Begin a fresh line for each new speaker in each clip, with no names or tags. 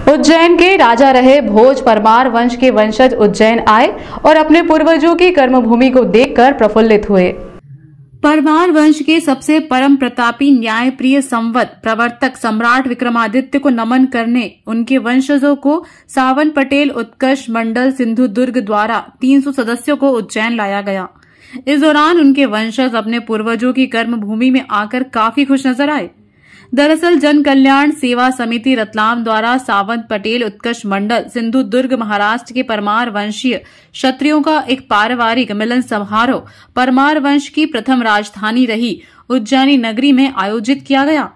उज्जैन के राजा रहे भोज परमार वंश के वंशज उज्जैन आए और अपने पूर्वजों की कर्मभूमि को देखकर प्रफुल्लित हुए। परमार वंश के सबसे परम प्रतापी न्यायप्रिय संवत प्रवर्तक सम्राट विक्रमादित्य को नमन करने उनके वंशजों को सावन पटेल उत्कर्ष मंडल सिंधुदुर्ग द्वारा 300 सदस्यों को उज्जैन लाया गया। इस दौरान उनके वंशज अपने पूर्वजों की कर्मभूमि में आकर काफी खुश नजर आए। दरअसल जन कल्याण सेवा समिति रतलाम द्वारा सावंत पटेल उत्कर्ष मंडल सिंधुदुर्ग महाराष्ट्र के परमार वंशीय क्षत्रियों का एक पारिवारिक मिलन समारोह परमार वंश की प्रथम राजधानी रही उज्जैनी नगरी में आयोजित किया गया।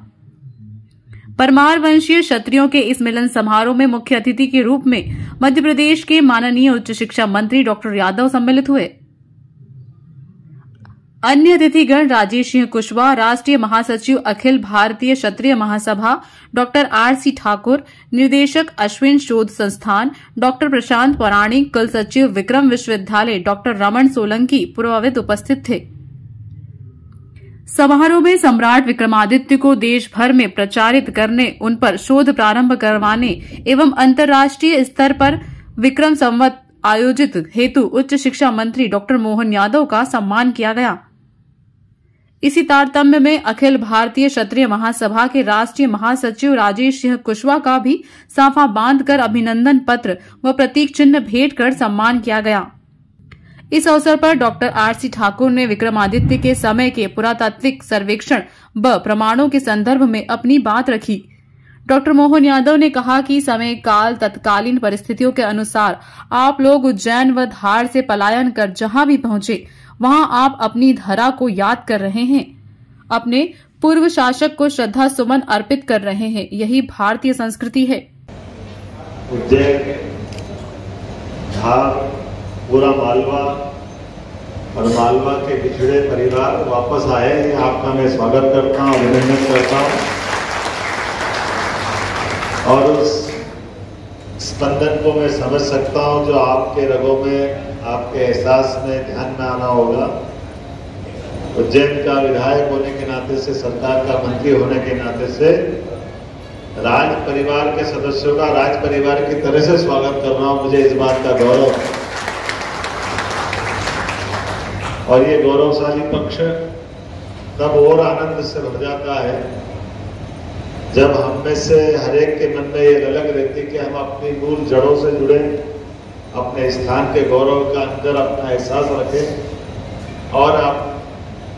परमार वंशीय क्षत्रियों के इस मिलन समारोह में मुख्य अतिथि के रूप में मध्य प्रदेश के माननीय उच्च शिक्षा मंत्री डॉक्टर यादव सम्मिलित हुए। अन्य अतिथिगण राजेश सिंह कुशवाहा, राष्ट्रीय महासचिव अखिल भारतीय क्षत्रिय महासभा डॉक्टर RC ठाकुर, निर्देशक अश्विन शोध संस्थान डॉक्टर प्रशांत पौराणिक, कुल सचिव विक्रम विश्वविद्यालय डॉक्टर रमन सोलंकी पुरोहित उपस्थित थे। समारोह में सम्राट विक्रमादित्य को देश भर में प्रचारित करने, उन पर शोध प्रारंभ करवाने एवं अंतर्राष्ट्रीय स्तर पर विक्रम संवत आयोजित हेतु उच्च शिक्षा मंत्री डॉक्टर मोहन यादव का सम्मान किया गया। इसी तारतम्य में अखिल भारतीय क्षत्रिय महासभा के राष्ट्रीय महासचिव राजेश सिंह कुशवाहा का भी साफा बांधकर अभिनंदन पत्र व प्रतीक चिन्ह भेंट कर सम्मान किया गया। इस अवसर पर डॉक्टर RC ठाकुर ने विक्रमादित्य के समय के पुरातात्विक सर्वेक्षण व प्रमाणों के संदर्भ में अपनी बात रखी। डॉक्टर मोहन यादव ने कहा कि समय काल तत्कालीन परिस्थितियों के अनुसार आप लोग उज्जैन व धार से पलायन कर जहां भी पहुंचे वहां आप अपनी धरा को याद कर रहे हैं, अपने पूर्व शासक को श्रद्धा सुमन अर्पित कर रहे हैं। यही भारतीय संस्कृति है।
उज्जैन, धार, पूरा मालवा और मालवा के पिछड़े परिवार वापस आए, ये आपका मैं स्वागत करता हूँ, अभिनंदन करता हूँ और उस स्पंदन को मैं समझ सकता हूँ जो आपके रगों में, आपके एहसास में, ध्यान में आना होगा। उज्जैन का विधायक होने के नाते से, सरकार का मंत्री होने के नाते से राज परिवार के सदस्यों का राज परिवार की तरह से स्वागत कर रहा हूँ। मुझे इस बात का गौरव और ये गौरवशाली पक्ष तब और आनंद से भर जाता है जब हम में से हर एक के मन में ये ललक रहती कि हम अपनी मूल जड़ों से जुड़े, अपने स्थान के गौरव का अंदर अपना एहसास रखें। और अब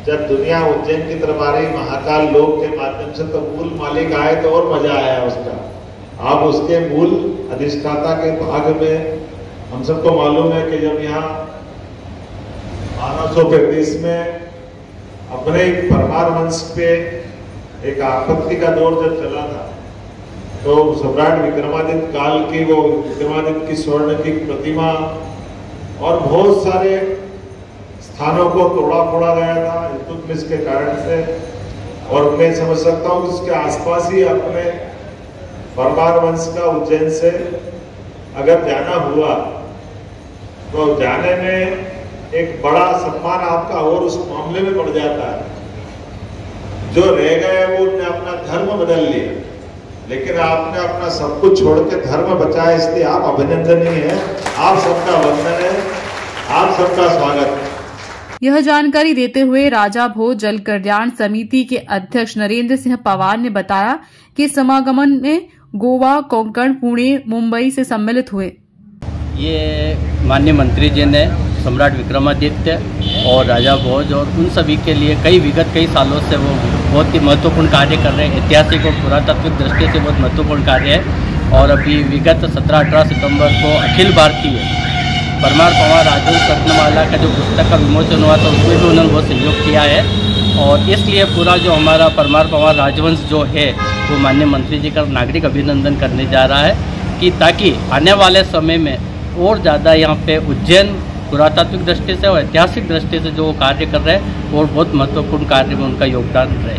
जब दुनिया उज्जैन की तरफ आ रही महाकाल लोक के माध्यम से, तो मूल मालिक आए तो और मजा आया उसका। अब उसके मूल अधिष्ठाता के भाग में हम सबको मालूम है कि जब यहाँ 1235 में अपने परमार वंश पे एक आपत्ति का दौर जब चला था, तो सम्राट विक्रमादित्य काल की वो विक्रमादित्य की स्वर्ण की प्रतिमा और बहुत सारे स्थानों को तोड़ा फोड़ा गया था इल्तुतमिश के कारण से। और मैं समझ सकता हूँ उसके आसपास ही अपने परमार वंश का उज्जैन से अगर जाना हुआ तो जाने में एक बड़ा सम्मान आपका और उस मामले में बढ़ जाता है। जो रह गए वो उन्होंने अपना धर्म बदल लिया, लेकिन आपने अपना सब कुछ छोड़ के धर्म बचाया, इसलिए आप अभिनंदनीय हैं। आप सबका वंदन है, आप सबका स्वागत।
यह जानकारी देते हुए राजा भोज जल कल्याण समिति के अध्यक्ष नरेंद्र सिंह पवार ने बताया कि समागमन में गोवा, कोंकण, पुणे, मुंबई से सम्मिलित हुए।
ये माननीय मंत्री जी ने सम्राट विक्रमादित्य और राजा भोज और उन सभी के लिए विगत कई सालों से वो बहुत ही महत्वपूर्ण कार्य कर रहे हैं। ऐतिहासिक और पुरातात्विक दृष्टि से बहुत महत्वपूर्ण कार्य है। और अभी विगत 17-18 सितंबर को अखिल भारतीय परमार पवार राजवंश रत्नमाला का जो पुस्तक का विमोचन हुआ था, उसमें भी उन्होंने बहुत सहयोग किया है। और इसलिए पूरा जो हमारा परमार पवार राजवंश जो है वो माननीय मंत्री जी का नागरिक अभिनंदन करने जा रहा है कि ताकि आने वाले समय में और ज़्यादा यहाँ पे उज्जैन पुरातात्विक दृष्टि से और ऐतिहासिक दृष्टि से जो कार्य कर रहे हैं और बहुत महत्वपूर्ण कार्य में उनका योगदान रहे।